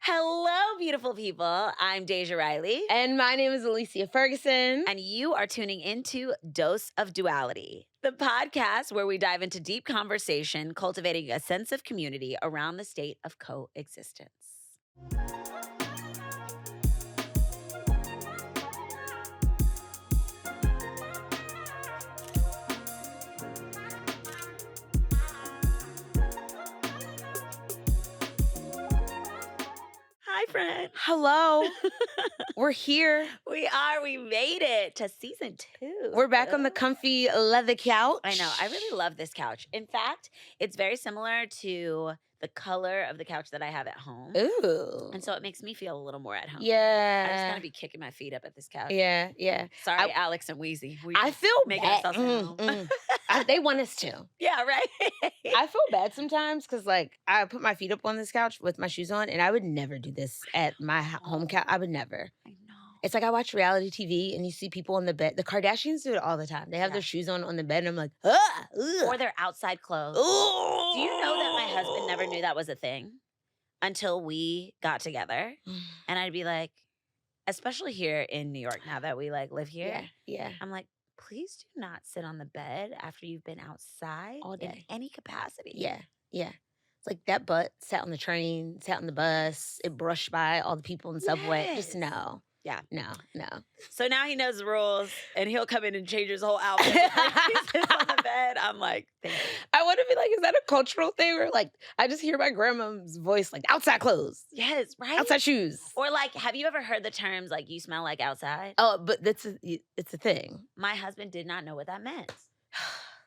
Hello, beautiful people. I'm Deja Riley. And my name is Alicia Ferguson. And you are tuning into Dose of Duality, the podcast where we dive into deep conversation, cultivating a sense of community around the state of coexistence. Hi, friend. Hello. We're here. We made it to season 2. We're back on the comfy leather couch. I know. I really love this couch. In fact, it's very similar to the color of the couch that I have at home. Ooh. And so it makes me feel a little more at home. Yeah. I just gotta be kicking my feet up at this couch. Yeah, yeah. Sorry, Alex and Wheezy. I feel making bad. ourselves at home. They want us to. Yeah, right? I feel bad sometimes because, like, I put my feet up on this couch with my shoes on, and I would never do this at my home couch. I would never. I know. It's like I watch reality TV, and you see people on the bed. The Kardashians do it all the time. They have their shoes on the bed, and I'm like, ugh. Or their outside clothes. Ooh. Do you know that my husband never knew that was a thing until we got together? And I'd be like, especially here in New York, now that we like live here. Yeah. I'm like, please do not sit on the bed after you've been outside all day in any capacity. Yeah. It's like that butt sat on the train, sat on the bus, it brushed by all the people in the subway. Just no. Yeah. No. So now he knows the rules, and he'll come in and change his whole outfit before he sits on the bed. I'm like, thank you. I want to be like, is that a cultural thing? Or like, I just hear my grandma's voice, like, outside clothes. Yes, right? Outside shoes. Or like, have you ever heard the terms like, you smell like outside? Oh, but it's a thing. My husband did not know what that meant.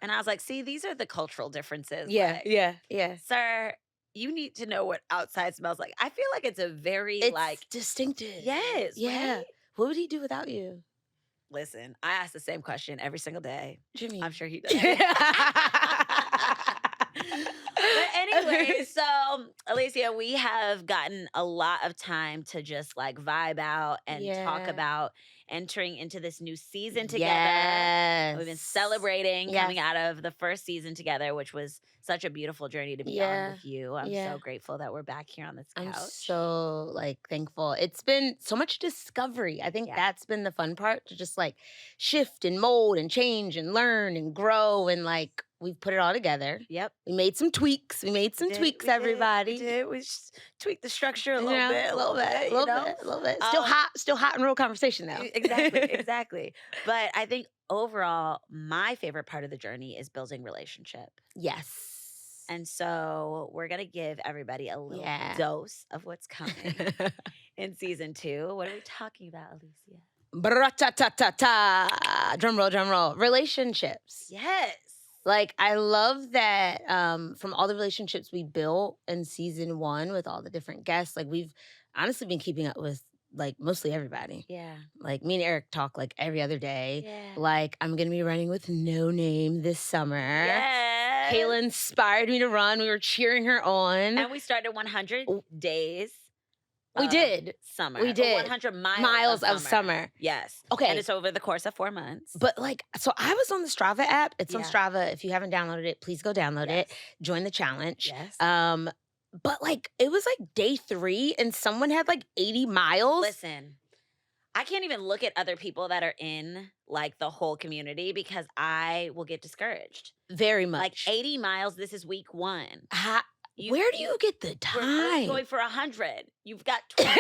And I was like, see, these are the cultural differences. Yeah, like, yeah. Sir, you need to know what outside smells like. I feel like it's a very It's distinctive. Yes. Yeah. Right? What would he do without you? Listen, I ask the same question every single day. Jimmy. I'm sure he does. But anyway, so Alicia, we have gotten a lot of time to just like vibe out and talk about entering into this new season together. Yes. We've been celebrating coming out of the first season together, which was such a beautiful journey to be on with you. I'm so grateful that we're back here on this couch. I'm so like thankful. It's been so much discovery. I think that's been the fun part, to just like shift and mold and change and learn and grow, and like we've put it all together. Yep. We made some tweaks. Everybody. We did. We tweaked the structure a little bit. Still hot and real conversation though. Exactly. But I think overall, my favorite part of the journey is building relationship. Yes. And so we're going to give everybody a little dose of what's coming in season 2. What are we talking about, Alicia? Bra-ta-ta-ta-ta. Drum roll. Relationships. Yes. Like, I love that from all the relationships we built in season 1 with all the different guests, like we've honestly been keeping up with like mostly everybody. Yeah. Like me and Eric talk like every other day. Yeah. Like I'm going to be running with No Name this summer. Yeah. Kayla inspired me to run. We were cheering her on. And we started 100 days. We did. Summer. We did. 100 miles of summer. Yes. Okay. And it's over the course of 4 months. But like, so I was on the Strava app. It's on Strava. If you haven't downloaded it, please go download it. Join the challenge. Yes. But like, it was like day 3 and someone had like 80 miles. Listen, I can't even look at other people that are in like the whole community because I will get discouraged. Very much. Like 80 miles, this is week 1. Where do you get the time? We're going for 100. You've got 20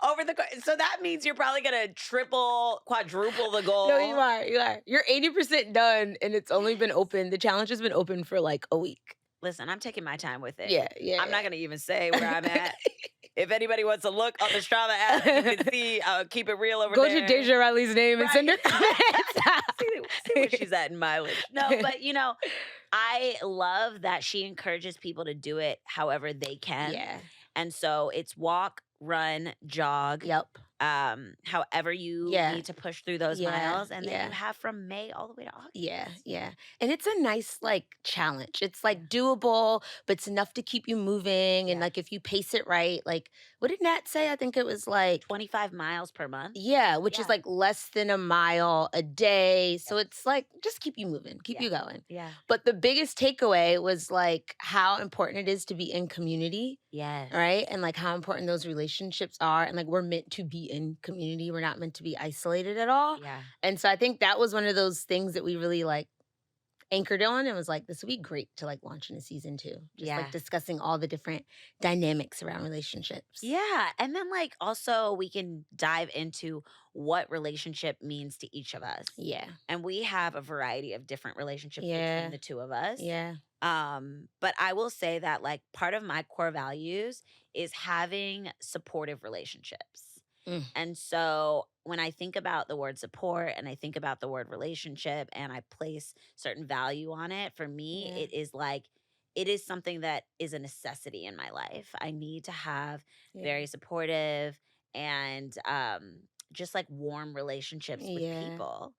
over the course. So that means you're probably going to triple, quadruple the goal. No, you are. You're 80% done and it's only been open. The challenge has been open for like a week. Listen, I'm taking my time with it. Yeah. I'm not going to even say where I'm at. If anybody wants to look on the Strava app, you can see, keep it real over there. Go to Deja Riley's name and send her comments. see where she's at in mileage. No, but I love that she encourages people to do it however they can. Yeah. And so it's walk, run, jog. Yep. However you need to push through those miles. And then you have from May all the way to August. Yeah. And it's a nice like challenge. It's like doable, but it's enough to keep you moving. And like if you pace it right, like what did Nat say? I think it was like 25 miles per month. Yeah, which is like less than a mile a day. So it's like just keep you moving, keep you going. Yeah. But the biggest takeaway was like how important it is to be in community. Yes. right? And like how important those relationships are. And like we're meant to be in community. We're not meant to be isolated at all. Yeah. And so I think that was one of those things that we really like anchored on and was like, this would be great to like launch in a season 2. Just Yeah. like discussing all the different dynamics around relationships. Yeah. And then like also we can dive into what relationship means to each of us. Yeah. And we have a variety of different relationships Yeah. between the two of us. Yeah. But I will say that like part of my core values is having supportive relationships. Mm. And so when I think about the word support and I think about the word relationship and I place certain value on it, for me, Yeah. it is like, it is something that is a necessity in my life. I need to have Yeah. very supportive and just like warm relationships with Yeah. people.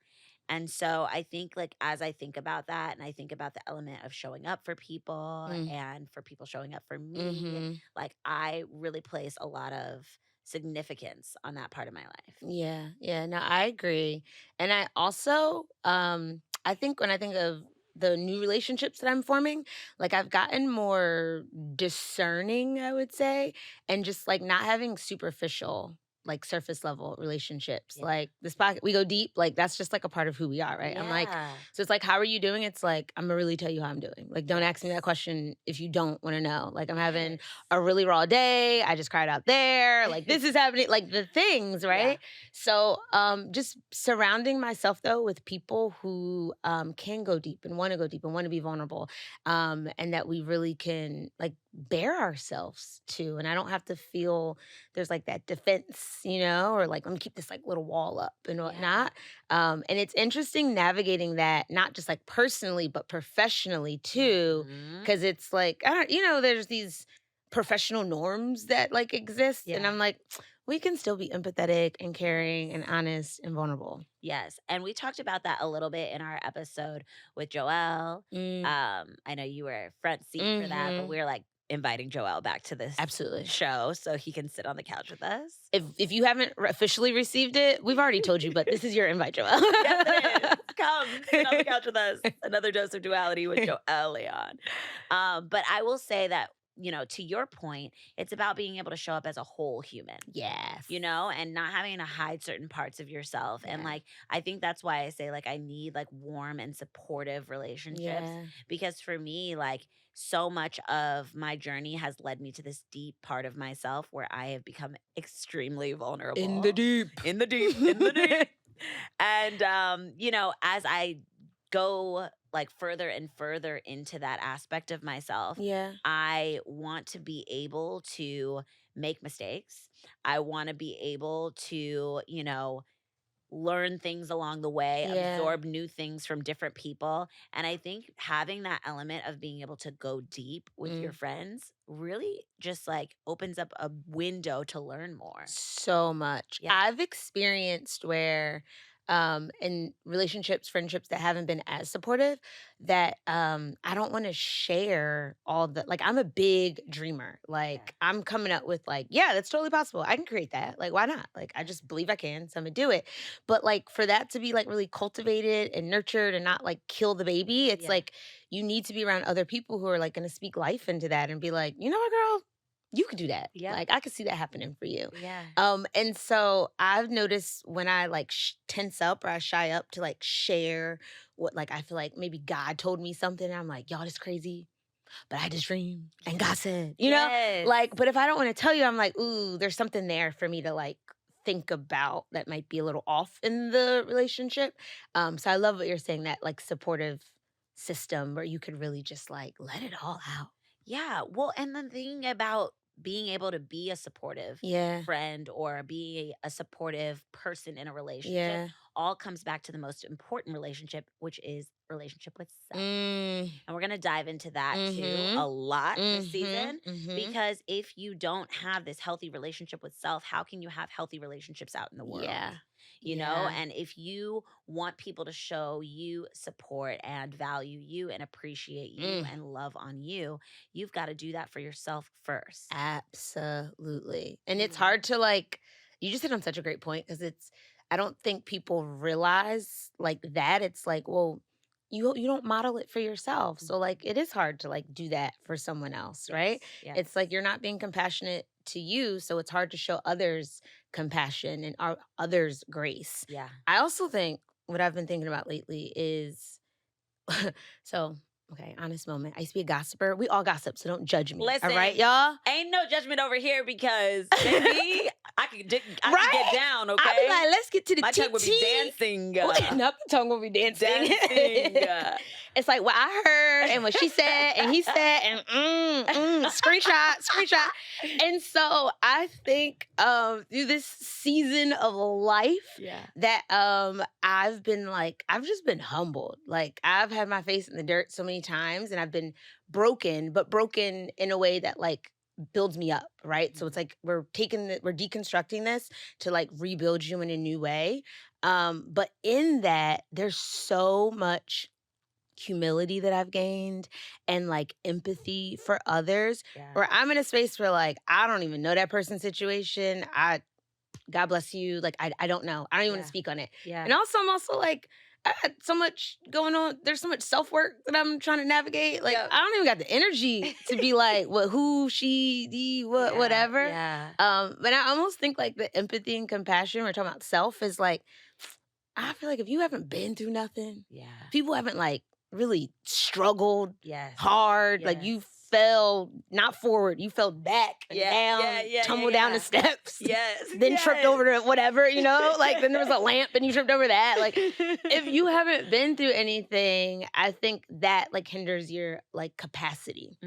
And so I think like as I think about that and I think about the element of showing up for people Mm. and for people showing up for me, Mhm. like I really place a lot of significance on that part of my life. Yeah. Yeah. No, I agree. And I also I think when I think of the new relationships that I'm forming, like I've gotten more discerning, I would say, and just like not having superficial like surface level relationships. Yeah. Like this pocket, we go deep. Like that's just like a part of who we are, right? I'm like, Yeah. so it's like, how are you doing? It's like, I'm gonna really tell you how I'm doing. Like, don't ask me that question if you don't want to know. Like, I'm having Yes. a really raw day. I just cried out there. Like, this is happening. Like the things, right? So, just surrounding myself though with people who can go deep and want to go deep and want to be vulnerable, and that we really can like bear ourselves to, and I don't have to feel there's like that defense, you know, or like let me keep this like little wall up and whatnot. And it's interesting navigating that not just like personally but professionally too, Mhm. because it's like I don't, you know, there's these professional norms that like exist, and Yeah. I'm like, we can still be empathetic and caring and honest and vulnerable. Yes. And we talked about that a little bit in our episode with Joelle. Mm, I know you were front seat for that, but mhm. we're like inviting Joelle back to this Absolutely. show so he can sit on the couch with us. If you haven't officially received it, we've already told you, but this is your invite, Joelle. Yes, it is. Come sit on the couch with us. Another dose of duality with Joelle Leon. But I will say that, you know, to your point, it's about being able to show up as a whole human. Yes. You know, and not having to hide certain parts of yourself. And Yeah. like, I think that's why I say, like, I need like warm and supportive relationships Yeah. because for me, like, so much of my journey has led me to this deep part of myself where I have become extremely vulnerable. In the deep. In the deep. In the deep. And, you know, as I go like further and further into that aspect of myself, Yeah. I want to be able to make mistakes. I want to be able to, you know, learn things along the way, Yeah. absorb new things from different people. And I think having that element of being able to go deep with your friends really just like opens up a window to learn more. So much. Yeah. I've experienced where in relationships, friendships that haven't been as supportive, that I don't want to share all the like I'm a big dreamer. Like I'm coming up with like, yeah, that's totally possible. I can create that. Like, why not? Like I just believe I can, so I'm gonna do it. But like for that to be like really cultivated and nurtured and not like kill the baby, it's Yeah. like you need to be around other people who are like gonna speak life into that and be like, you know what, girl? You could do that. Yeah. Like I could see that happening for you. Yeah. And so I've noticed when I like tense up or I shy up to like share what like I feel like maybe God told me something. And I'm like, y'all, this crazy, but I just dreamed and God said, you know, like. But if I don't want to tell you, I'm like, ooh, there's something there for me to like think about that might be a little off in the relationship. So I love what you're saying, that like supportive system where you could really just like let it all out. Yeah. Well, and the thing about being able to be a supportive Yeah. friend or be a supportive person in a relationship Yeah. all comes back to the most important relationship, which is relationship with self. Mm. And we're going to dive into that too Mhm. a lot this season Mhm. because if you don't have this healthy relationship with self, how can you have healthy relationships out in the world? Yeah. You know, and if you want people to show you support and value you and appreciate you and love on you, you've got to do that for yourself first. Absolutely. And it's hard to like, you just hit on such a great point because it's, I don't think people realize like that. It's like, well, you don't model it for yourself. So like it is hard to like do that for someone else, right? Yes. It's like you're not being compassionate to you, so it's hard to show others compassion and others grace. Yeah. I also think what I've been thinking about lately is so okay, honest moment. I used to be a gossiper. We all gossip, so don't judge me. Listen, all right, y'all? Ain't no judgment over here because baby, I could get down, okay? I'll be like, let's get to the My tongue would be TT. dancing. Not the tongue will be dancing. It's like what I heard and what she said and he said and screenshot. And so I think through this season of life that I've just been humbled. Like I've had my face in the dirt so many times and I've been broken, but broken in a way that like builds me up, right? So it's like we're deconstructing this to like rebuild you in a new way. But in that, there's so much humility that I've gained and like empathy for others where I'm in a space where like I don't even know that person's situation. God bless you. Like I don't know. I don't even want to speak on it. And also I'm also like I had so much going on. There's so much self-work that I'm trying to navigate. Like, I don't even got the energy to be like, what, who, she, the, what, whatever. But I almost think like the empathy and compassion, we're talking about self, is like, I feel like if you haven't been through nothing, people haven't like really struggled hard, like you fell not forward, you fell back and down, tumbled down the steps, then tripped over to whatever, you know, like then there was a lamp and you tripped over that. Like if you haven't been through anything, I think that like hinders your like capacity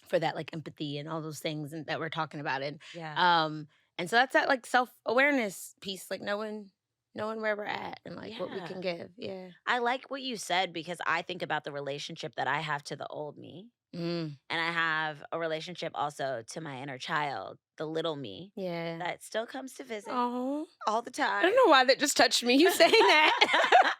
for that like empathy and all those things that we're talking about. And and so that's that like self-awareness piece, like knowing where we're at and like what we can give. I like what you said because I think about the relationship that I have to the old me. And I have a relationship also to my inner child, the little me. That still comes to visit all the time. I don't know why that just touched me, you saying that.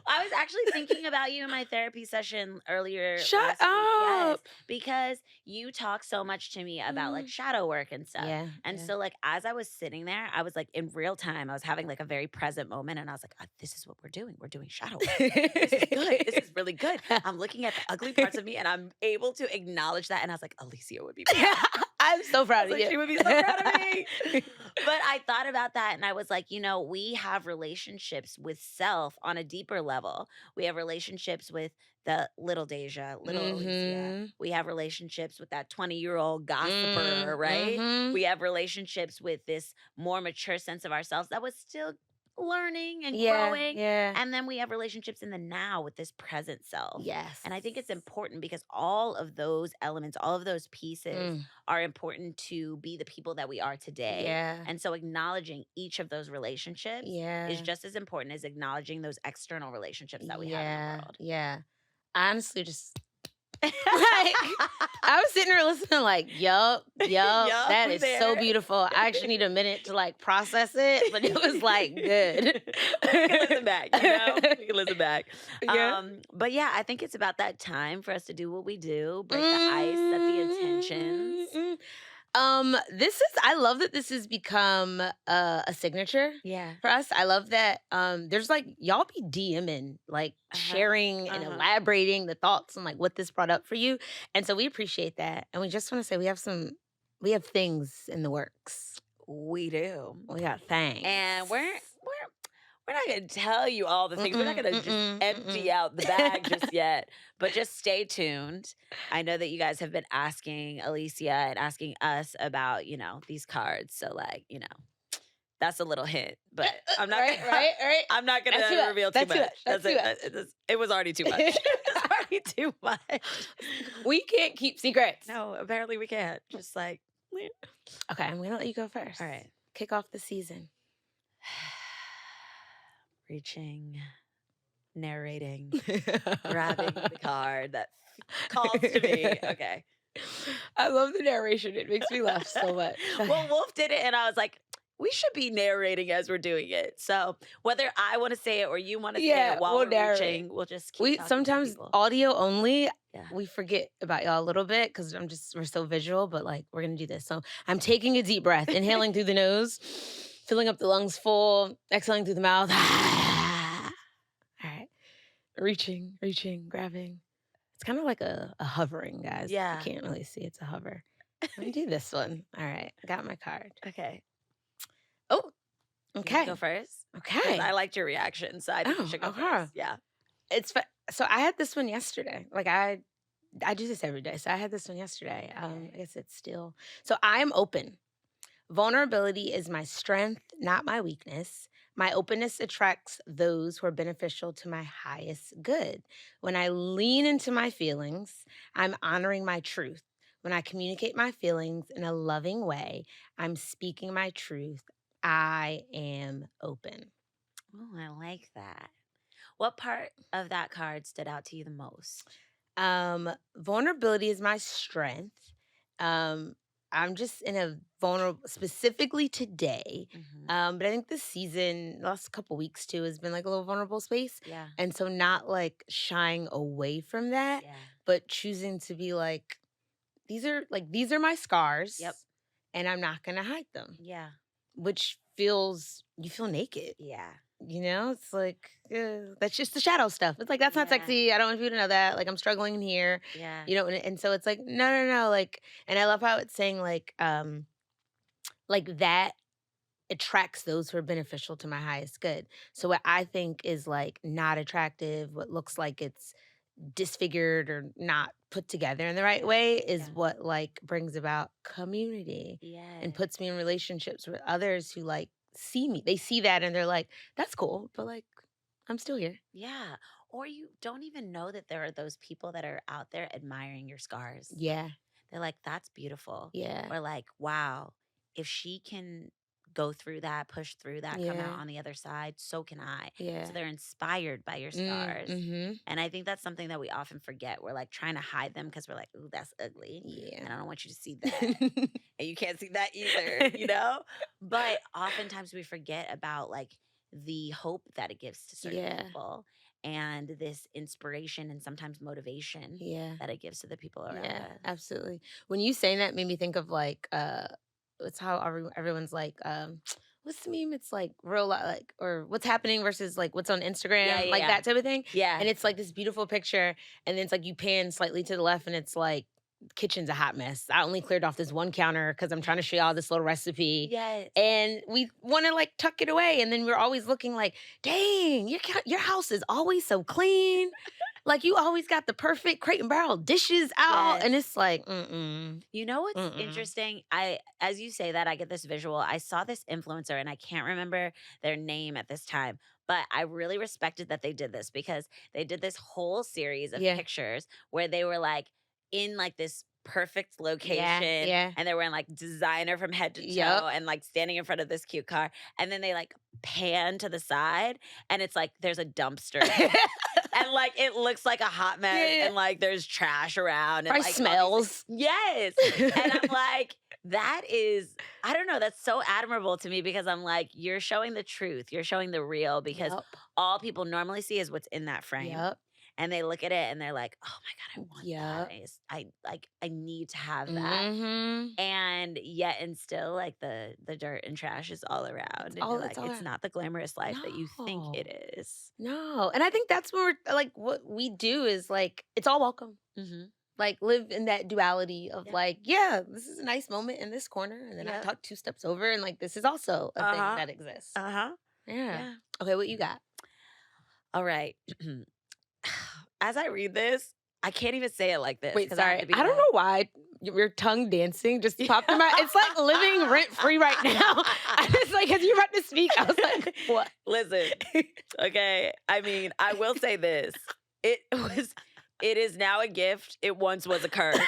I was actually thinking about you in my therapy session earlier. Shut up. Yes, because you talk so much to me about like shadow work and stuff. And so like as I was sitting there, I was like in real time, I was having like a very present moment and I was like, this is what we're doing. We're doing shadow work. This is good. This is really good. I'm looking at the ugly parts of me and I'm able to acknowledge that. And I was like, Alicia would be proud. I'm so proud of you. She would be so proud of me. But I thought about that and I was like, we have relationships with self on a deeper level. We have relationships with the little Deja, little Alicia. We have relationships with that 20-year-old gossiper, right? We have relationships with this more mature sense of ourselves that was still learning and growing. And then we have relationships in the now with this present self. And I think it's important because all of those elements, all of those pieces are important to be the people that we are today. And so acknowledging each of those relationships is just as important as acknowledging those external relationships that we have in the world. I honestly just like I was sitting there listening like, yup, that is so beautiful. I actually need a minute to like process it, but it was like good. We can listen back, we can listen back. But yeah, I think it's about that time for us to do what we do, break the ice, set the intentions. I love that this has become a signature for us. I love that there's like y'all be DMing, like sharing and elaborating the thoughts and like what this brought up for you. And so we appreciate that. And we just want to say we have things in the works. We do. We got things. And we're not going to tell you all the things. We're not going to just empty out the bag just yet. But just stay tuned. I know that you guys have been asking Alicia and asking us about, these cards. So like, that's a little hint. But I'm not I'm not going to reveal too much. That's it. It was already too much. It's already too much. We can't keep secrets. No, apparently we can't. Just like okay, I'm going to let you go first. All right. Kick off the season. Reaching, narrating, grabbing the card that calls to me. Okay. I love the narration. It makes me laugh so much. Well, Wolf did it, and I was like, we should be narrating as we're doing it. So whether I want to say it or you want to say it while we're reaching, we'll just keep talking sometimes to people. Audio only, we forget about y'all a little bit because we're so visual, but like we're going to do this. So I'm taking a deep breath, inhaling through the nose, filling up the lungs full, exhaling through the mouth. All right. reaching, grabbing. It's kind of like a hovering, guys. You Yeah. can't really see. It's a hover. Let me do this one. All right. Got my card. Okay. Oh, You okay. go first. Okay. I liked your reaction, so I think you Oh, should go okay. first. Yeah. So I had this one yesterday. Like I do this every day. So I had this one yesterday. I guess it's still. So I am open. Vulnerability is my strength, not my weakness. My openness attracts those who are beneficial to my highest good. When I lean into my feelings, I'm honoring my truth. When I communicate my feelings in a loving way, I'm speaking my truth. I am open. Oh, I like that. What part of that card stood out to you the most? Vulnerability is my strength. Um, I'm just in a vulnerable, specifically today. But I think this season, last couple weeks too, has been like a little vulnerable space. Yeah. And so not like shying away from that, Yeah. but choosing to be like, these are my scars. Yep. And I'm not gonna hide them. Yeah. Which you feel naked. Yeah. You know, it's like, that's just the shadow stuff. It's like, that's not Yeah. sexy. I don't want you to know that. Like, I'm struggling in here. Yeah. You know, and so it's like, no. Like, and I love how it's saying, like that attracts those who are beneficial to my highest good. So what I think is like not attractive, what looks like it's disfigured or not put together in the right way is what like brings about community and puts me in relationships with others who like see me. They see that and they're like, that's cool, but like I'm still here. Yeah. Or you don't even know that there are those people that are out there admiring your scars. Yeah. They're like, that's beautiful. Yeah. Or like, wow, if she can go through that, push through that, come out on the other side, so can I. Yeah. So they're inspired by your scars. Mm-hmm. And I think that's something that we often forget. We're like trying to hide them because we're like, ooh, that's ugly. Yeah. And I don't want you to see that. And you can't see that either, you know? But oftentimes we forget about like the hope that it gives to certain people and this inspiration and sometimes motivation that it gives to the people around us. Absolutely. When you saying that made me think of like it's how everyone's like what's the meme? It's like real like or what's happening versus like what's on Instagram, like that type of thing. Yeah. And it's like this beautiful picture and then it's like you pan slightly to the left and it's like kitchen's a hot mess. I only cleared off this one counter because I'm trying to show y'all this little recipe. Yes. And we want to like tuck it away. And then we're always looking like, dang, your house is always so clean. Like you always got the perfect Crate and Barrel dishes out. And it's like, You know what's interesting? As you say that, I get this visual. I saw this influencer and I can't remember their name at this time. But I really respected that they did this because they did this whole series of pictures where they were like in like this perfect location and they were in like designer from head to toe and like standing in front of this cute car. And then they like pan to the side and it's like there's a dumpster. And like it looks like a hot mess and like there's trash around and like smells. Yes. And I'm like, that is, I don't know, that's so admirable to me because I'm like, you're showing the truth. You're showing the real because all people normally see is what's in that frame. And they look at it and they're like, oh my God, I want that. I need to have that. And yet and still like the dirt and trash is all around. And it's not the glamorous life that you think it is. No. And I think that's where we're like what we do is like it's all welcome. Like live in that duality of like, this is a nice moment in this corner. And then I talk 2 steps over and like this is also a thing that exists. Yeah. Okay, what you got? All right. As I read this, I can't even say it like this. Wait, sorry. I don't know why your tongue dancing just popped in my. It's like living rent free right now. I just like as you're about to speak, I was like, what? Listen, okay. I mean, I will say this: it is now a gift. It once was a curse.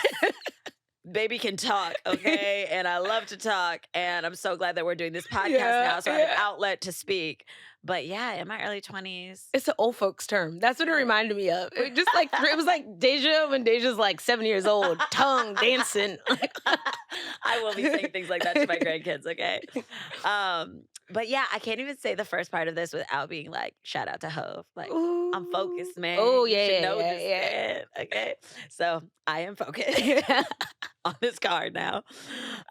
Baby can talk, okay? And I love to talk. And I'm so glad that we're doing this podcast now, so I have an outlet to speak. But yeah, in my early 20s. It's an old folks term. That's what it reminded me of. It just like, it was like Deja when Deja's like 7 years old, tongue dancing. I will be saying things like that to my grandkids, okay? But yeah, I can't even say the first part of this without being like, shout out to Hove. Like, ooh. I'm focused, man. Oh, You yeah, should know yeah, this, yeah. man. Okay. So I am focused on this card now.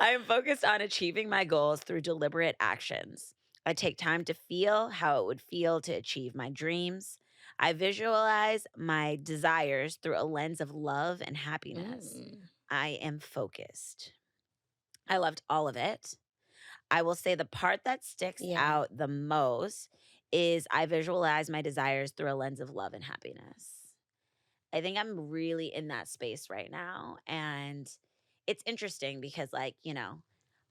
I am focused on achieving my goals through deliberate actions. I take time to feel how it would feel to achieve my dreams. I visualize my desires through a lens of love and happiness. I am focused. I loved all of it. I will say the part that sticks Yeah. out the most is I visualize my desires through a lens of love and happiness. I think I'm really in that space right now. And it's interesting because, like,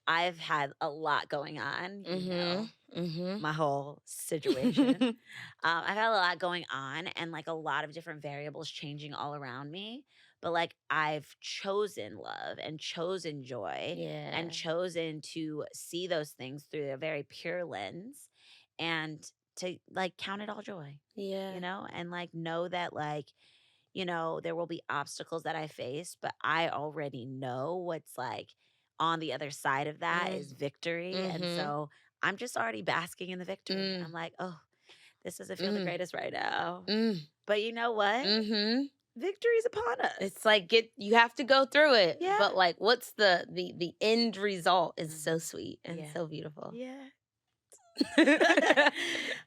I've had a lot going on, my whole situation. I've had a lot going on and like a lot of different variables changing all around me. But like I've chosen love and chosen joy Yeah. and chosen to see those things through a very pure lens and to like count it all joy, Yeah. and like know that like, there will be obstacles that I face, but I already know what's like on the other side of that is victory. And so I'm just already basking in the victory. I'm like, oh, this doesn't feel the greatest right now. But you know what? Victory's upon us. It's like you have to go through it. Yeah. But like what's the end result is so sweet and so beautiful. Yeah.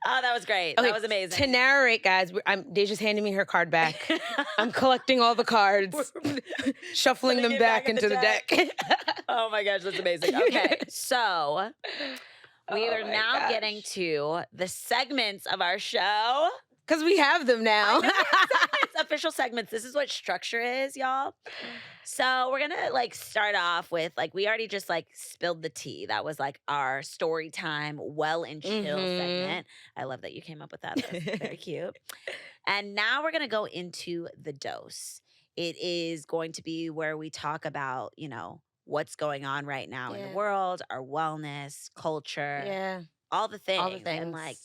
Oh, that was great. Okay, that was amazing. To narrate, guys, Deja's handing me her card back. I'm collecting all the cards, shuffling them back into the deck. Oh my gosh, that's amazing. Okay, so we are now getting to the segments of our show. Because we have them now. Official segments. This is what structure is, y'all. So we're gonna like start off with like we already just like spilled the tea. That was like our story time, well and chill segment. I love that you came up with that. That was very cute. And now we're gonna go into the dose. It is going to be where we talk about, what's going on right now in the world, our wellness, culture, all the things. And like,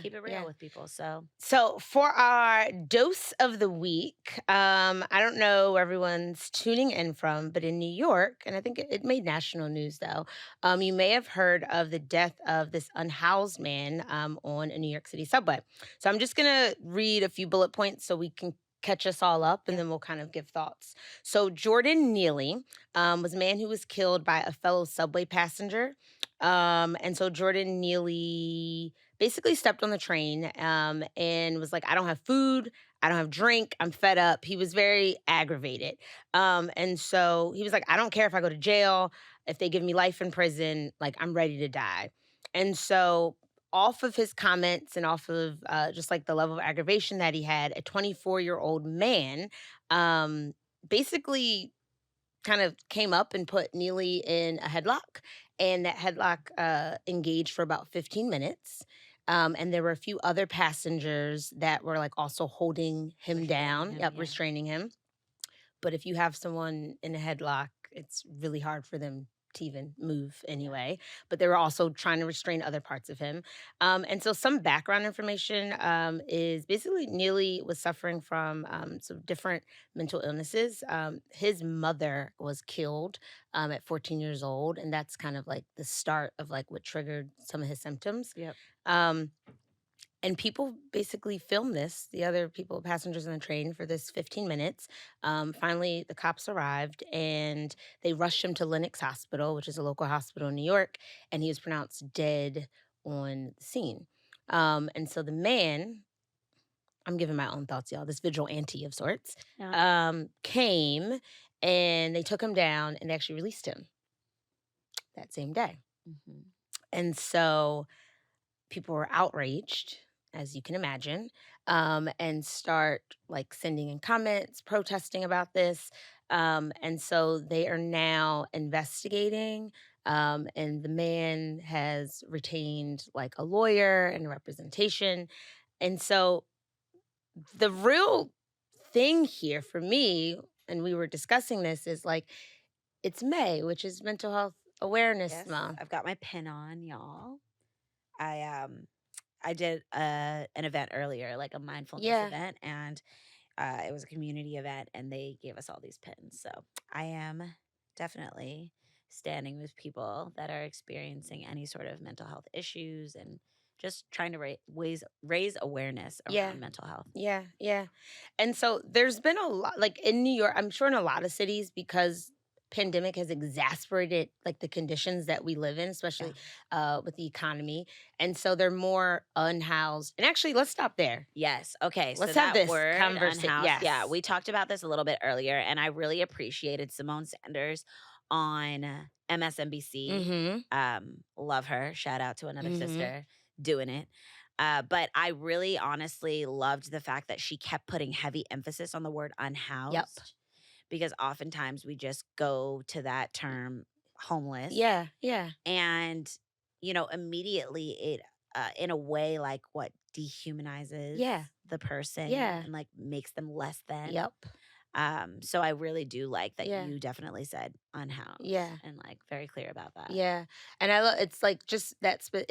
keep it real with people. So for our dose of the week, I don't know where everyone's tuning in from, but in New York, and I think it made national news though, you may have heard of the death of this unhoused man on a New York City subway. So I'm just gonna read a few bullet points so we can catch us all up, and then we'll kind of give thoughts. So Jordan Neely was a man who was killed by a fellow subway passenger. And so Jordan Neely basically stepped on the train and was like, I don't have food. I don't have drink. I'm fed up. He was very aggravated. And so he was like, I don't care if I go to jail, if they give me life in prison, like I'm ready to die. And so off of his comments and off of just like the level of aggravation that he had, a 24-year-old man basically kind of came up and put Neely in a headlock. And that headlock engaged for about 15 minutes. And there were a few other passengers that were like also holding him down, restraining him. But if you have someone in a headlock, it's really hard for them to even move anyway. But they were also trying to restrain other parts of him. And so some background information is basically Neely was suffering from some different mental illnesses. His mother was killed at 14 years old. And that's kind of like the start of like what triggered some of his symptoms. And people basically filmed this, the other people, passengers on the train, for this 15 minutes. Finally, the cops arrived and they rushed him to Lenox Hospital, which is a local hospital in New York, and he was pronounced dead on the scene. And so the man, I'm giving my own thoughts, y'all, this vigilante of sorts, came and they took him down and they actually released him that same day. And so people were outraged, as you can imagine, and start like sending in comments, protesting about this. And so they are now investigating. And the man has retained like a lawyer and representation. And so the real thing here for me, and we were discussing this, is like it's May, which is Mental Health Awareness Month. I've got my pin on, y'all. I did an event earlier, like a mindfulness event, and it was a community event, and they gave us all these pins. So I am definitely standing with people that are experiencing any sort of mental health issues and just trying to raise awareness around mental health. And so there's been a lot, like in New York, I'm sure in a lot of cities, because pandemic has exacerbated like the conditions that we live in, especially with the economy. And so they're more unhoused. And actually, let's stop there. Yes. Okay. Let's So have that this word, conversation. unhoused. Yeah, Yes. we talked about this a little bit earlier, and I really appreciated Simone Sanders on MSNBC. Love her. Shout out to another sister doing it. But I really honestly loved the fact that she kept putting heavy emphasis on the word unhoused, because oftentimes we just go to that term homeless. Yeah. Yeah. And, immediately it, in a way, like what dehumanizes the person Yeah. and like makes them less than. Yep. So I really do like that Yeah. you definitely said unhoused. Yeah. And like very clear about that. Yeah. And I love it's like just that's but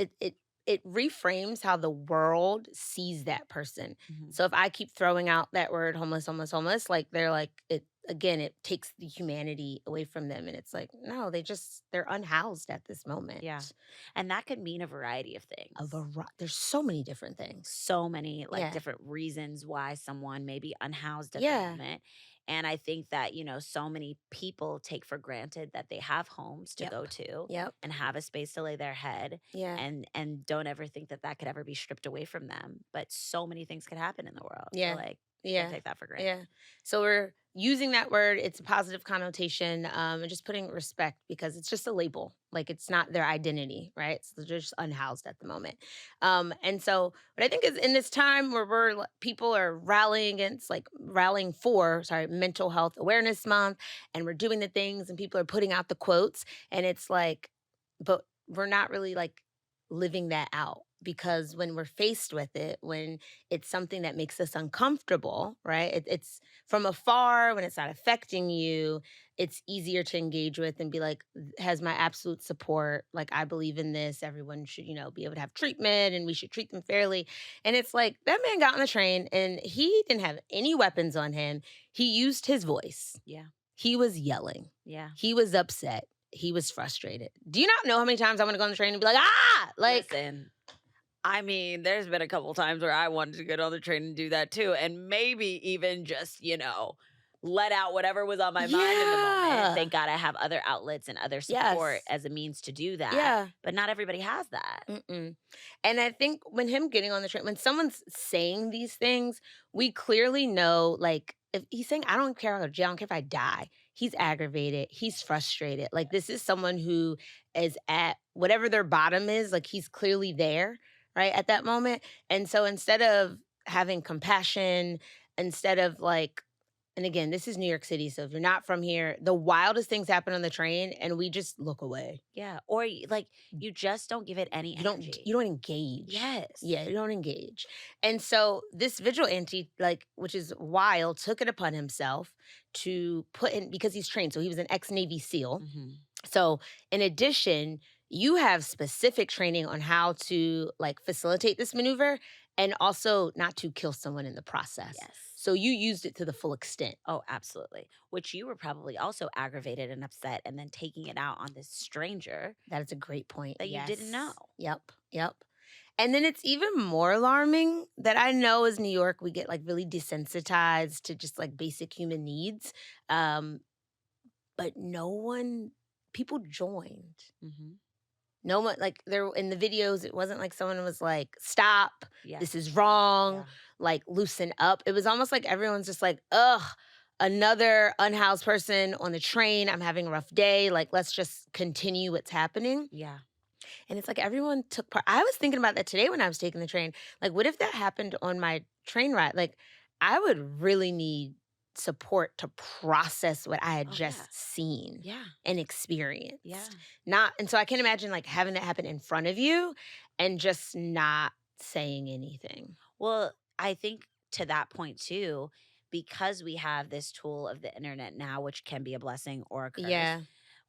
it reframes how the world sees that person. Mhm. So if I keep throwing out that word homeless, homeless, homeless, like they're like it again, it takes the humanity away from them. And it's like, no, they're unhoused at this moment. Yeah. And that could mean a variety of things. There's so many different things. So many like Yeah. different reasons why someone may be unhoused at Yeah. the moment. And I think that, so many people take for granted that they have homes to go to Yep. and have a space to lay their head, Yeah. and don't ever think that that could ever be stripped away from them. But so many things could happen in the world. Yeah. So like, Yeah. don't take that for granted. Yeah. So we're using that word. It's a positive connotation, and just putting respect because it's just a label. Like it's not their identity, right? So they're just unhoused at the moment. And so what I think is in this time where people are rallying for, Mental Health Awareness Month, and we're doing the things, and people are putting out the quotes, and it's like, but we're not really like living that out because when we're faced with it, when it's something that makes us uncomfortable, right? It's from afar when it's not affecting you, it's easier to engage with and be like, has my absolute support. Like, I believe in this. Everyone should, be able to have treatment and we should treat them fairly. And it's like that man got on the train and he didn't have any weapons on him. He used his voice. Yeah. He was yelling. Yeah. He was upset. He was frustrated. Do you not know how many times I want to go on the train and be like, ah, like, listen, I mean, there's been a couple times where I wanted to get on the train and do that too. And maybe even just, let out whatever was on my mind in the moment. Thank God I have other outlets and other support as a means to do that. Yeah. But not everybody has that. And I think when him getting on the train, when someone's saying these things, we clearly know, like, if he's saying, I don't care, I'll go to jail, I don't care if I die. He's aggravated. He's frustrated. Like, this is someone who is at whatever their bottom is, like, he's clearly there, right, at that moment. And so instead of having compassion, instead of like, and again, this is New York City, so if you're not from here, the wildest things happen on the train, and we just look away. Yeah. Or you just don't give it any energy. You don't engage. Yes. Yeah, you don't engage. And so this vigilante, which is wild, took it upon himself to put in, because he's trained, so he was an ex-Navy SEAL. Mhm. So in addition, you have specific training on how to facilitate this maneuver and also not to kill someone in the process. Yes. So you used it to the full extent. Oh, absolutely. Which you were probably also aggravated and upset and then taking it out on this stranger That is a great point. that you didn't know. Yep. And then it's even more alarming that I know as New York, we get really desensitized to just basic human needs. But people joined. Mhm. No one, there in the videos, it wasn't like someone was like, stop, Yeah. this is wrong, Yeah. Loosen up. It was almost like everyone's just like, ugh, another unhoused person on the train. I'm having a rough day. Let's just continue what's happening. Yeah. And it's like everyone took part. I was thinking about that today when I was taking the train. What if that happened on my train ride? I would really need support to process what I had just seen Yeah. and experienced. Yeah. And so I can imagine having that happen in front of you and just not saying anything. Well, I think to that point too, because we have this tool of the internet now, which can be a blessing or a curse. Yeah.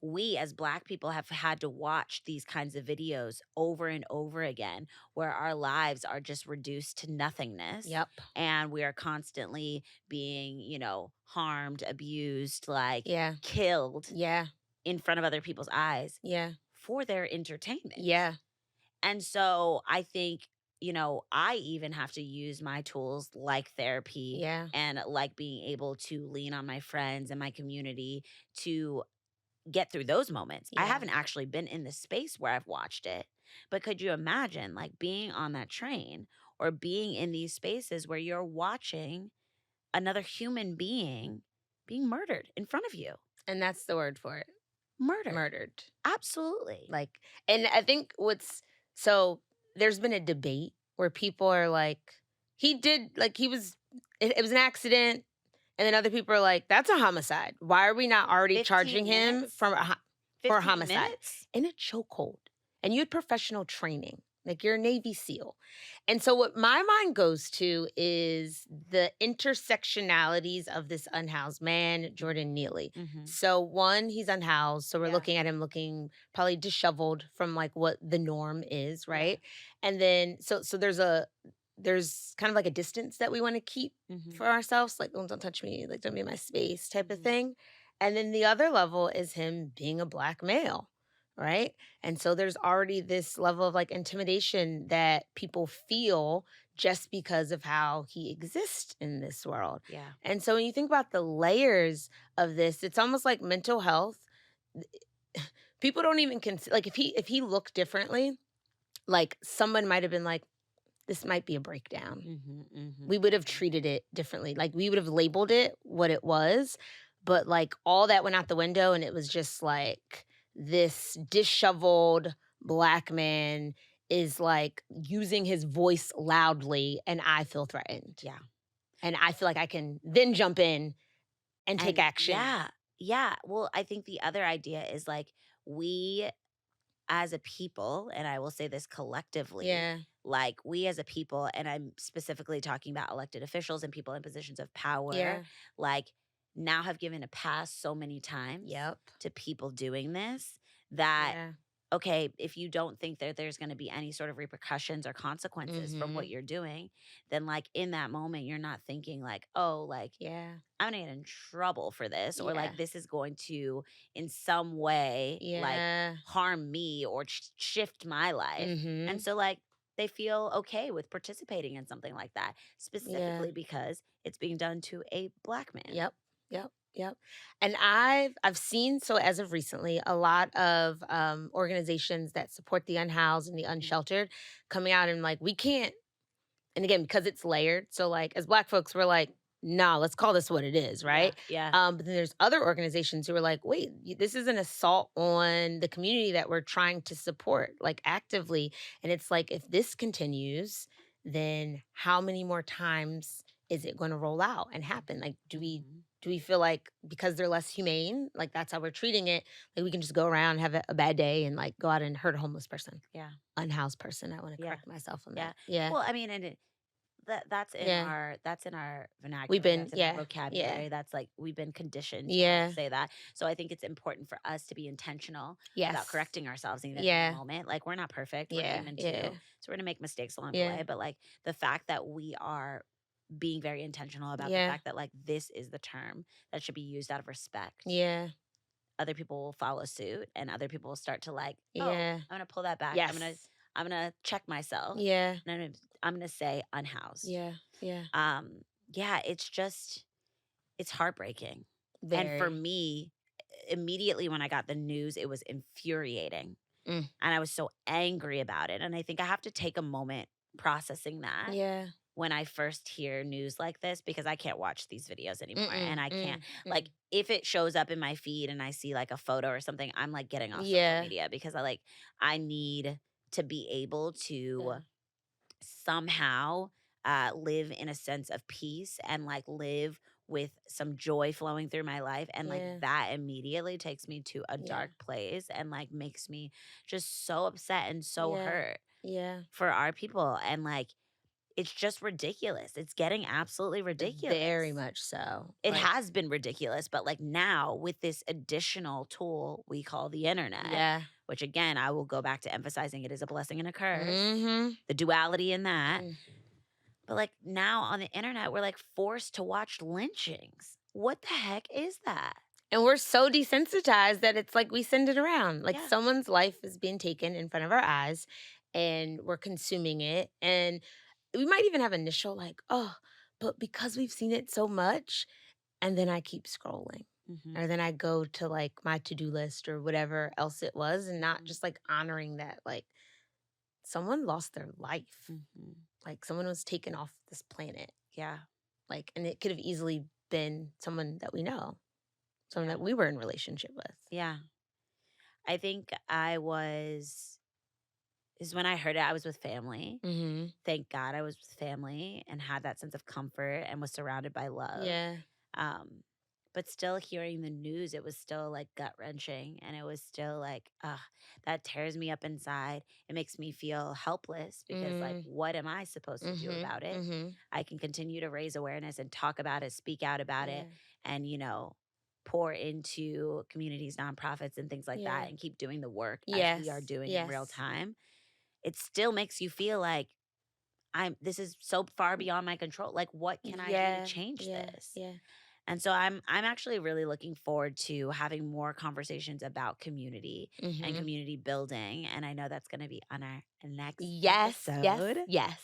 We as Black people have had to watch these kinds of videos over and over again where our lives are just reduced to nothingness. Yep. And we are constantly being, harmed, abused, killed Yeah. in front of other people's eyes Yeah. for their entertainment. Yeah. And so I think, I even have to use my tools like therapy Yeah. and being able to lean on my friends and my community to get through those moments. I Yeah. haven't actually been in the space where I've watched it, but could you imagine like being on that train or being in these spaces where you're watching another human being murdered in front of you? And that's the word for it. Murdered. Murdered. Absolutely. Like, and I think so there's been a debate where people are like, it was an accident. And then other people are like, that's a homicide. Why are we not already 15 charging him minutes? for a 15 homicide? minutes? In a chokehold. And you had professional training. Like, you're a Navy SEAL. And so what my mind goes to is the intersectionalities of this unhoused man, Jordan Neely. Mhm. So one, he's unhoused. So we're Yeah. looking at him looking probably disheveled from like what the norm is, right? And then so there's kind of like a distance that we want to keep Mhm. for ourselves, like, oh, don't touch me, like, don't be in my space type of Mhm. thing. And then the other level is him being a Black male, right? And so there's already this level of like intimidation that people feel just because of how he exists in this world. Yeah. And so when you think about the layers of this, it's almost like mental health. People don't even consider, like, if he looked differently, like someone might have been like, this might be a breakdown. Mhm. Mhm. We would have treated it differently. Like, we would have labeled it what it was, but like all that went out the window and it was just like this disheveled Black man is like using his voice loudly and I feel threatened. Yeah. And I feel like I can then jump in and take action. Yeah. Yeah. Well, I think the other idea is like we as a people, and I will say this collectively, Yeah. like we as a people, and I'm specifically talking about elected officials and people in positions of power, Yeah. like now have given a pass so many times Yep. to people doing this that, Yeah. okay, if you don't think that there's going to be any sort of repercussions or consequences from what Mhm. you're doing, then like in that moment, you're not thinking like, oh, like Yeah. I'm gonna get in trouble for this, or Yeah. like this is going to in some way like Yeah. harm me or shift my life. Mhm. And so like they feel okay with participating in something like that, Yeah. specifically because it's being done to a Black man. Yep. Yep. Yep. And I've seen, so as of recently, a lot of organizations that support the unhoused and the Mhm. unsheltered coming out and like, we can't, and again, because it's layered. So like as Black folks, we're like, nah, let's call this what it is, right? Yeah. But then there's other organizations who are like, wait, this is an assault on the community that we're trying to support, like actively. And it's like, if this continues, then how many more times is it going to roll out and happen? Like, Mhm. do we feel like because they're less humane, like that's how we're treating it, like we can just go around, have a bad day, and like go out and hurt a homeless person, Yeah. unhoused person? I want to Yeah. correct myself on Yeah. that. Yeah. Well, I mean, and that's in Yeah. our vernacular. We've been, That's in our yeah. vocabulary. That's like we've been conditioned to Yeah. say that. So I think it's important for us to be intentional about Yes. correcting ourselves even in Yeah. the moment. Like we're not perfect. We're Yeah. human too. Yeah. So we're gonna make mistakes along the Yeah. way. But like the fact that we are being very intentional about the Yeah. fact that like this is the term that should be used out of respect. Yeah. Other people will follow suit and other people will start to like, oh, Yeah. I'm gonna pull that back. Yes. I'm gonna check myself. Yeah. And I'm gonna say unhoused. Yeah. Yeah. Yeah, it's heartbreaking. And for Very. me, immediately when I got the news, it was infuriating. Mm. And I was so angry about it. And I think I have to take a moment processing that Yeah. when I first hear news like this because I can't watch these videos anymore. And I can't, Mm. like, if it shows up in my feed and I see like a photo or something, I'm like getting off social Yeah. media because I need to be able to Yeah. somehow live in a sense of peace and like live with some joy flowing through my life. And Yeah. like that immediately takes me to a Yeah. dark place and like makes me just so upset and so Yeah. hurt Yeah. for our people. And like, it's just ridiculous. It's getting absolutely ridiculous. Very much so. It Like, has been ridiculous, but like now with this additional tool we call the internet, yeah. which again, I will go back to emphasizing it is a blessing and a curse, Mm-hmm. the duality in that. Mm. But like now on the internet, we're like forced to watch lynchings. What the heck is that? And we're so desensitized that it's like we send it around. Like Yeah. someone's life is being taken in front of our eyes and we're consuming it. And we might even have initial like, oh, but because we've seen it so much, and then I keep scrolling. or then I go to like my to-do list or whatever else it was, and not just like honoring that like someone lost their life. Like someone was taken off this planet. Yeah. Like, and it could have easily been someone that we know, someone that we were in relationship with. Yeah. I think is when I heard it, I was with family. Thank God I was with family and had that sense of comfort and was surrounded by love. Yeah. But still hearing the news, it was still like gut wrenching. And it was still like, that tears me up inside. It makes me feel helpless because, like, what am I supposed to do about it? I can continue to raise awareness and talk about it, speak out about it, and, pour into communities, nonprofits, and things like that, and keep doing the work as we are doing in real time. It still makes you feel like this is so far beyond my control. Like, what can I do to change this? And so I'm actually really looking forward to having more conversations about community and community building. And I know that's going to be on our next episode. Yes.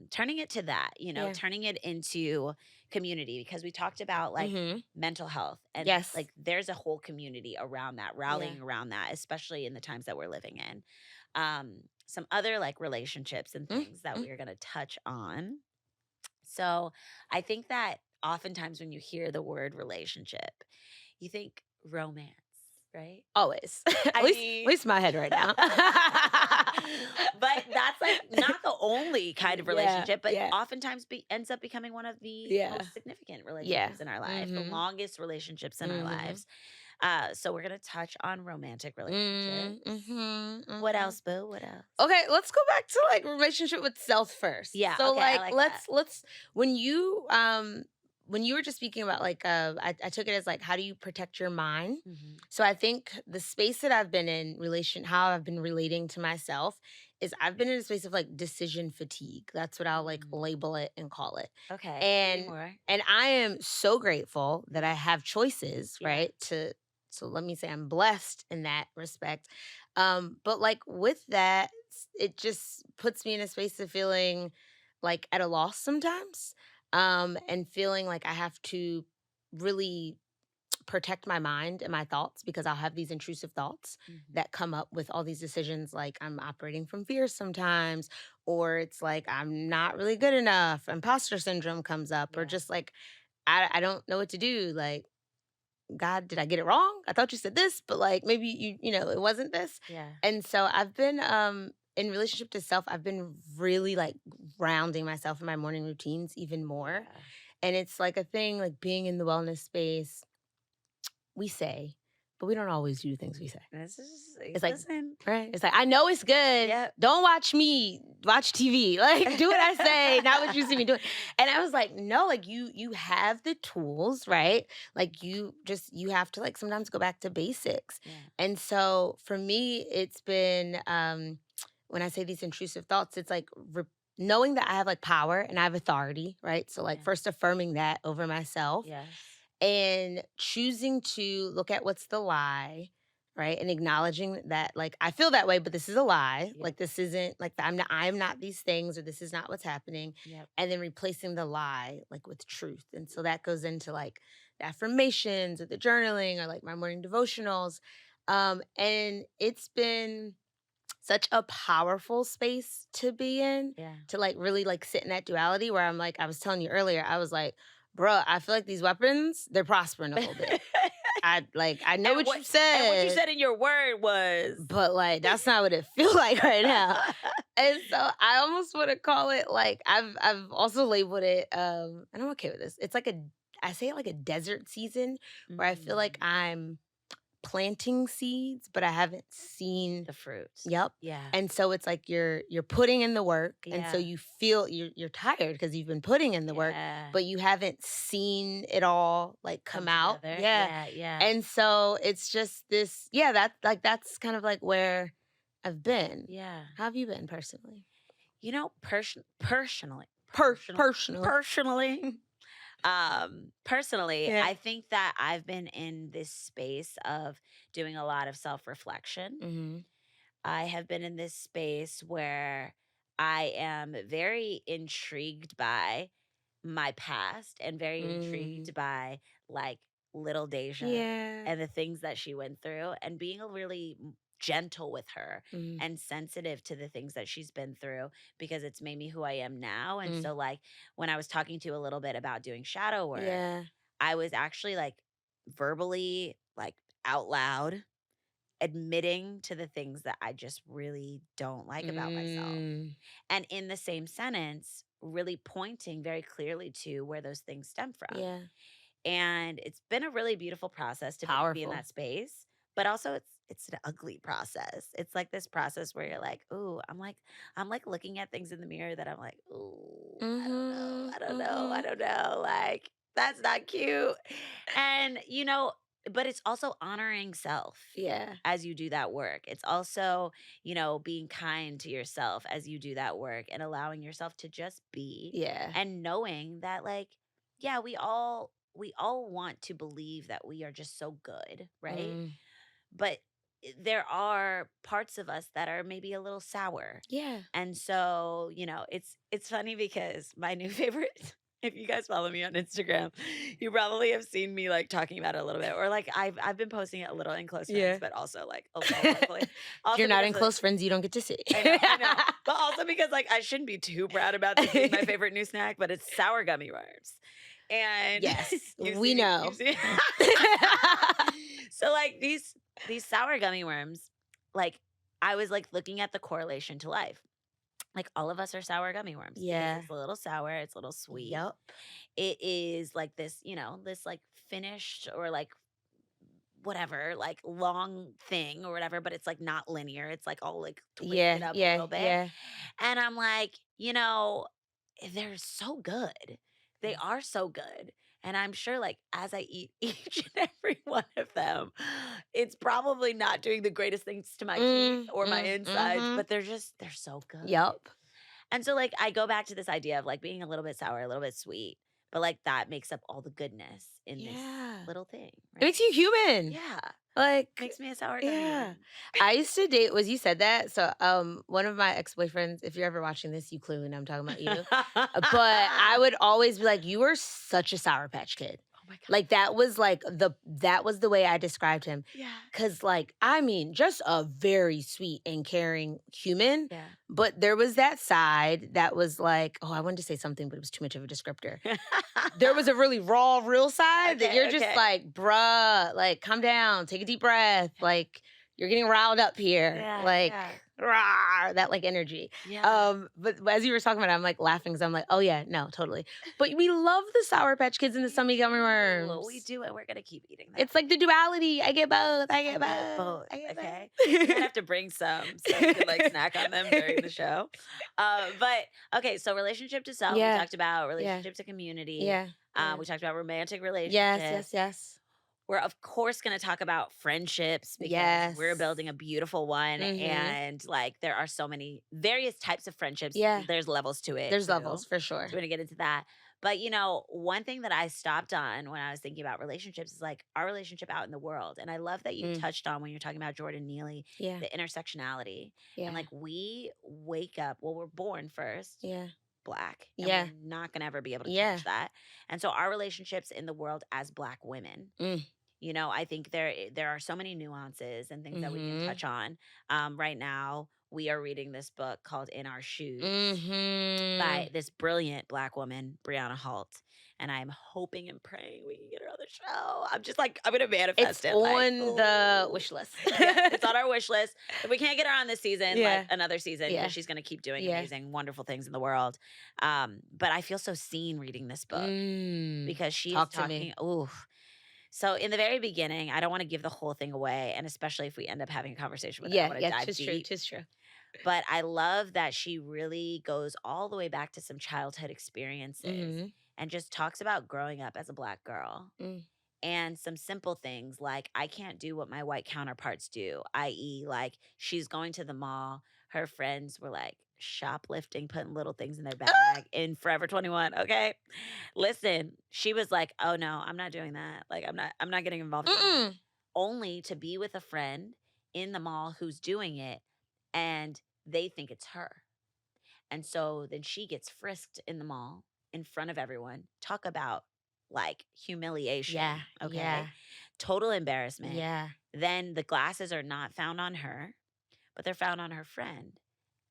Turning it to that, turning it into community, because we talked about like mental health, and like there's a whole community around that, rallying around that, especially in the times that we're living in. Some other like relationships and things that we are going to touch on. So I think that oftentimes when you hear the word relationship, you think romance, right? Always. At least my head right now. But that's like not the only kind of relationship, but oftentimes ends up becoming one of the most significant relationships in our life, the longest relationships in our lives. So we're going to touch on romantic relationships. What else, boo? What else? Okay, let's go back to like relationship with self first. Yeah. So okay, like, I like let's when you were just speaking about like I took it as like, how do you protect your mind? So I think the space that I've been in how I've been relating to myself is I've been in a space of like decision fatigue. That's what I'll like label it and call it. Okay. And I am so grateful that I have choices, right? So let me say I'm blessed in that respect. But like with that, it just puts me in a space of feeling like at a loss sometimes. And feeling like I have to really protect my mind and my thoughts, because I'll have these intrusive thoughts that come up with all these decisions. Like I'm operating from fear sometimes, or it's like I'm not really good enough. Imposter syndrome comes up, or just like I don't know what to do. Like, God, did I get it wrong? I thought you said this, but like maybe it wasn't this. And so I've been in relationship to self, I've been really like grounding myself in my morning routines even more. And it's like a thing, like being in the wellness space, we say, but we don't always do things we say. It's like, listen. Right? It's like, I know it's good. Don't watch me watch TV. Like, do what I say, not what you see me doing. And I was like, no, like you have the tools, right? Like you have to like sometimes go back to basics. And so for me, it's been when I say these intrusive thoughts, it's like knowing that I have like power and I have authority, right? So like first affirming that over myself. And choosing to look at what's the lie, right? And acknowledging that, like, I feel that way, but this is a lie. Like, this isn't, like, I am not these things, or this is not what's happening. And then replacing the lie, like, with truth. And so that goes into, like, the affirmations or the journaling or, like, my morning devotionals. And it's been such a powerful space to be in, to, like, really, like, sit in that duality where I'm, like, I was telling you earlier, I was like, bruh, I feel like these weapons, they're prospering a little bit. I know what you said. And what you said in your word was. But like, that's not what it feels like right now. And so I almost want to call it like, I've also labeled it, and I'm okay with this. It's like I say it like a desert season where I feel like I'm planting seeds, but I haven't seen the fruits. Yep. And so it's like you're putting in the work, and so you feel you're tired because you've been putting in the work, but you haven't seen it all like come out. And so it's just this, that's kind of like where I've been. How have you been personally? Personally. I think that I've been in this space of doing a lot of self-reflection. I have been in this space where I am very intrigued by my past and very intrigued by like little Deja Yeah. and the things that she went through, and being really gentle with her Mm. and sensitive to the things that she's been through, because it's made me who I am now. And Mm. so, like, when I was talking to you a little bit about doing shadow work, Yeah. I was actually like verbally, like out loud, admitting to the things that I just really don't like about myself. Mm. And in the same sentence, really pointing very clearly to where those things stem from. Yeah. And it's been a really beautiful process to be in Powerful. that space, but also it's an ugly process. It's like this process where you're like, "Ooh, I'm like looking at things in the mirror that I'm like, ooh, I don't know. Mm-hmm. I don't know. I Mm-hmm. don't know. Like, that's not cute." And, but it's also honoring self Yeah. as you do that work. It's also, being kind to yourself as you do that work and allowing yourself to just be, Yeah. and knowing that, like, yeah, we all want to believe that we are just so good, right? Mm. But there are parts of us that are maybe a little sour. Yeah. And so, it's funny because my new favorite, if you guys follow me on Instagram, you probably have seen me like talking about it a little bit, or like I've been posting it a little in close friends, Yeah. but also like a little locally. If Also you're not in because, close friends, you don't get to see. I know. But also because, like, I shouldn't be too proud about this being my favorite new snack, but it's sour gummy worms. And Yes, you've we seen- know. you've seen- So like these sour gummy worms, like, I was like looking at the correlation to life. Like, all of us are sour gummy worms. because Yeah. it's a little sour, it's a little sweet. Yup. It is like this, this like finished or like whatever, like long thing or whatever, but it's like not linear. It's like all like twisted Yeah. up a Yeah. little bit. Yeah. And I'm like, they're so good. They are so good. And I'm sure, like, as I eat each and every one of them, it's probably not doing the greatest things to my teeth or my insides, mhm. but they're so good. Yup. And so, like, I go back to this idea of like being a little bit sour, a little bit sweet, but like that makes up all the goodness in Yeah. this little thing. It makes you human. Yeah. Like, Makes me a sour gummy yeah. worm. I used to date, you said that. So one of my ex-boyfriends, if you're ever watching this, you clearly know I'm talking about you. But I would always be like, you were such a Sour Patch Kid. Oh my God. Like that was the way I described him. Yeah. Cause like, I mean, just a very sweet and caring human. Yeah. But there was that side that was like, I wanted to say something, but it was too much of a descriptor. There was a really raw, real side that Okay, you're just okay. like, bruh, like calm down, take a deep breath. Like you're getting riled up here. Yeah, like yeah. rah, that like energy. Yeah. But as you were talking about it, I'm like laughing because I'm like, oh yeah, no, totally. But we love the Sour Patch Kids and the Summy Gummy Worms. Well, we do, and we're gonna keep eating them. It's like the duality. I get both. I I get get both. both. I get Okay. both. You're gonna have to bring some so you can like snack on them during the show. But okay, so relationship to self, Yeah. we talked about relationship to community. Yeah. We talked about romantic relationships. Yes. We're of course going to talk about friendships because Yes. we're building a beautiful one, Mhm. and like there are so many various types of friendships. Yeah. There's levels to it. There's too. levels for sure. So we're gonna get into that. But one thing that I stopped on when I was thinking about relationships is like our relationship out in the world. And I love that you touched on when you're talking about Jordan Neely, Yeah. the intersectionality. Yeah. And like we wake up, we're born first. Yeah. Black. And Yeah. we're not gonna ever be able to Yeah. change that. And so our relationships in the world as Black women. Mm. I think there are so many nuances and things that we can Mhm. touch on. Right now, we are reading this book called In Our Shoes Mhm. by this brilliant Black woman, Brianna Holt. And I'm hoping and praying we can get her on the show. I'm just like, I'm going to manifest It's it. on the ooh. wish list. Yeah, it's on our wish list. If we can't get her on this season, Yeah. like another season, Yeah. because she's going to keep doing Yeah. amazing, wonderful things in the world. But I feel so seen reading this book because she's Talk to talking. me. Ooh. So in the very beginning, I don't want to give the whole thing away, and especially if we end up having a conversation with her, I want to dive tis deep. true. But I love that she really goes all the way back to some childhood experiences Mhm. and just talks about growing up as a Black girl. Mm. And some simple things like I can't do what my white counterparts do, i.e., like she's going to the mall. Her friends were like shoplifting, putting little things in their bag in Forever 21. Okay. Listen, she was like, oh no, I'm not doing that. Like, I'm not getting involved in that. Only to be with a friend in the mall who's doing it and they think it's her. And so then she gets frisked in the mall in front of everyone. Talk about like humiliation. Yeah. Okay. Yeah. Total embarrassment. Yeah. Then the glasses are not found on her, but they're found on her friend.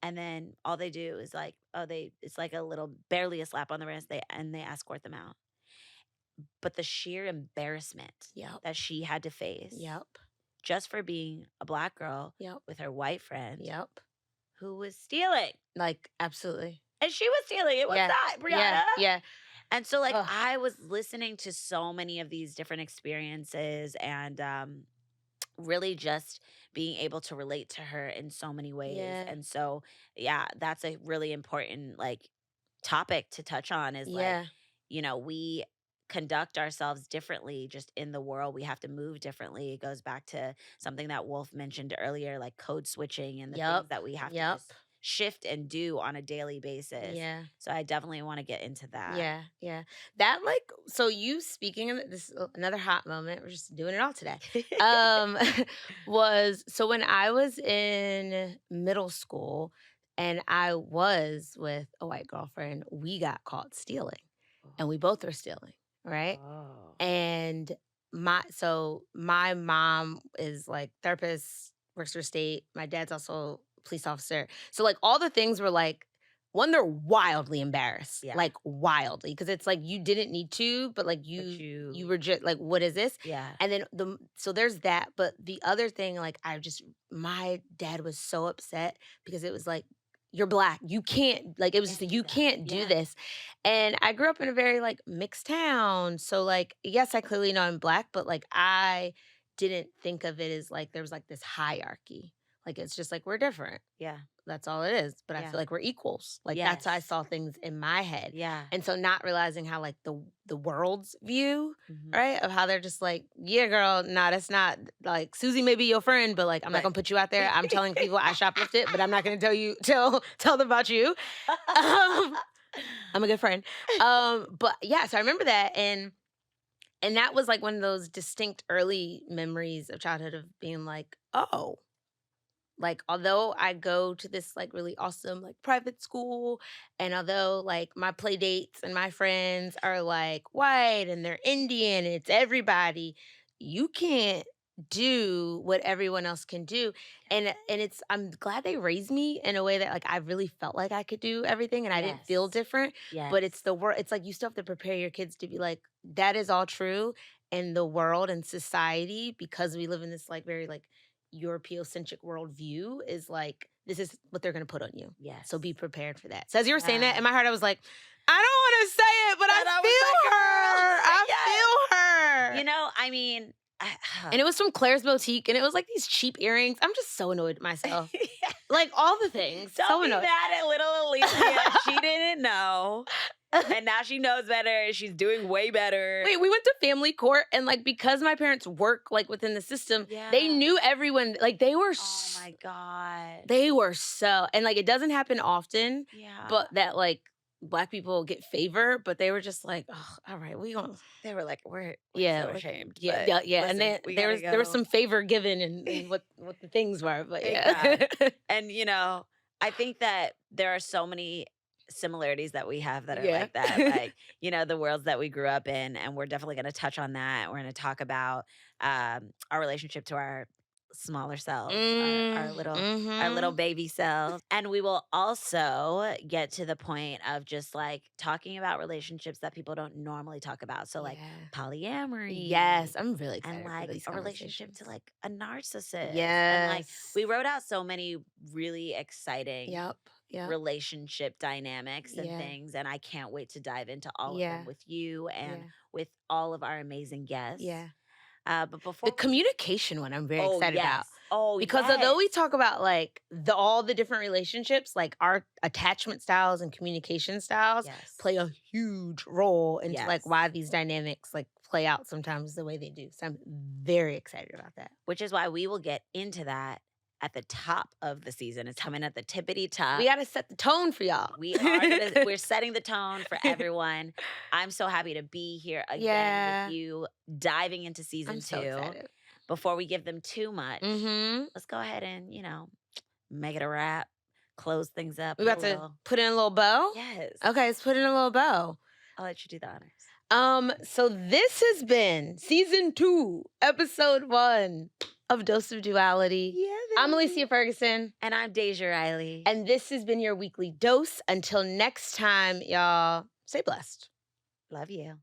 And then all they do is like, it's like a little, barely a slap on the wrist. They escort them out. But the sheer embarrassment Yep. that she had to face Yep. just for being a Black girl Yep. with her white friend Yep. who was stealing. Like, absolutely. And she was stealing. It was Yeah. not Brianna. Yeah. Yeah. And so, like, Ugh. I was listening to so many of these different experiences and really just being able to relate to her in so many ways. Yeah. And so, yeah, that's a really important, like, topic to touch on is, Yeah. like, you know, we conduct ourselves differently just in the world. We have to move differently. It goes back to something that Wolf mentioned earlier, like code switching and the Yep. things that we have to Yep. just shift and do on a daily basis. Yeah. So I definitely want to get into that. Yeah. Yeah. That, like, so you speaking of this, another hot moment, we're just doing it all today. Was so when I was in middle school and I was with a white girlfriend, we got caught stealing. And we both were stealing, right? Oh. And my mom is like therapist, works for state. My dad's also a police officer. So like all the things were like, one, they're wildly embarrassed, Yeah. like wildly, because it's like you didn't need to, but like you were just like, what is this? Yeah. And then so there's that. But the other thing, like my dad was so upset because it was like, you're Black. You can't, like, it was just like, you can't do this. And I grew up in a very, like, mixed town. So, like, yes, I clearly know I'm Black, but, like, I didn't think of it as, like, there was, like, this hierarchy. Like, it's just, like, we're different. Yeah. That's all it is. But I Yeah. feel like we're equals. Like, that's how I Yes. saw things in my head. Yeah. And so not realizing how, like, the world's view, Mhm. right, of how they're just like, yeah, girl, nah, that's not, like, Susie may be your friend, but, like, I'm not Right. gonna put you out there. I'm telling people I shoplifted, but I'm not gonna tell them about you. I'm a good friend. But yeah, so I remember that, and that was, like, one of those distinct early memories of childhood of being like, oh, like, although I go to this, like, really awesome, like, private school, and although, like, my play dates and my friends are, like, white and they're Indian and it's everybody, you can't do what everyone else can do. And it's I'm glad they raised me in a way that, like, I really felt like I could do everything and I didn't feel Yes. different. Yes. But it's the world. It's like you still have to prepare your kids to be like, that is all true. And the world and society, because we live in this, like, very, like, Europeocentric worldview, is like, this is what they're going to put on you. Yes. So be prepared for that. So as you were saying that, Yeah. in my heart, I was like, I don't want to say it, but And I I was feel her. I Yes. feel her. You know, I mean, And it was from Claire's Boutique, and it was like these cheap earrings. I'm just so annoyed at myself. Yeah. Like, all the things. Don't so be annoyed. mad at little Alicia. She didn't know. And now she knows better. She's doing way better. Wait, we went to family court, and, like, because my parents work, like, within the system, they Yeah. knew everyone. Like, they were Oh my God. they were so, and, like, it doesn't happen often, Yeah. but that, like, Black people get favor, but they were just like, oh, all right, we gonna, They were like, we're yeah, so like, ashamed. yeah, but yeah. listen, And then we there gotta was go. some favor given in what the things were, but Thank yeah. And, you know, I think that there are so many similarities that we have that are Yeah. like that. Like, you know, the worlds that we grew up in. And we're definitely going to touch on that. We're going to talk about our relationship to our smaller selves, our little baby selves. And we will also get to the point of just like talking about relationships that people don't normally talk about. So like polyamory. Yes, I'm really excited And for like these a relationship to conversations. like a narcissist. Yes. And like we wrote out so many really exciting Yep. relationship dynamics and Yeah. things. And I can't wait to dive into all of Yeah. them with you and Yeah. with all of our amazing guests. Yeah. But before The communication one I'm very excited about. Oh, Because although we talk about, like, all the different relationships, like, our attachment styles and communication styles play a huge role into like why these dynamics, like, play out sometimes the way they do. So I'm very excited about that. Which is why we will get into that at the top of the season. It's coming at the tippity top. We got to set the tone for y'all. We're setting the tone for everyone. I'm so happy to be here again with you, diving into season I'm 2. so excited. Before we give them too much, let's go ahead and, you know, make it a wrap, close things up. We about to put in a little bow? Yes. Okay, let's put in a little bow. I'll let you do the honors. So this has been season 2, episode 1 of Dose of Duality. Yeah, I'm Alicia Ferguson. And I'm Deja Riley. And this has been your weekly dose. Until next time, y'all, stay blessed. Love you.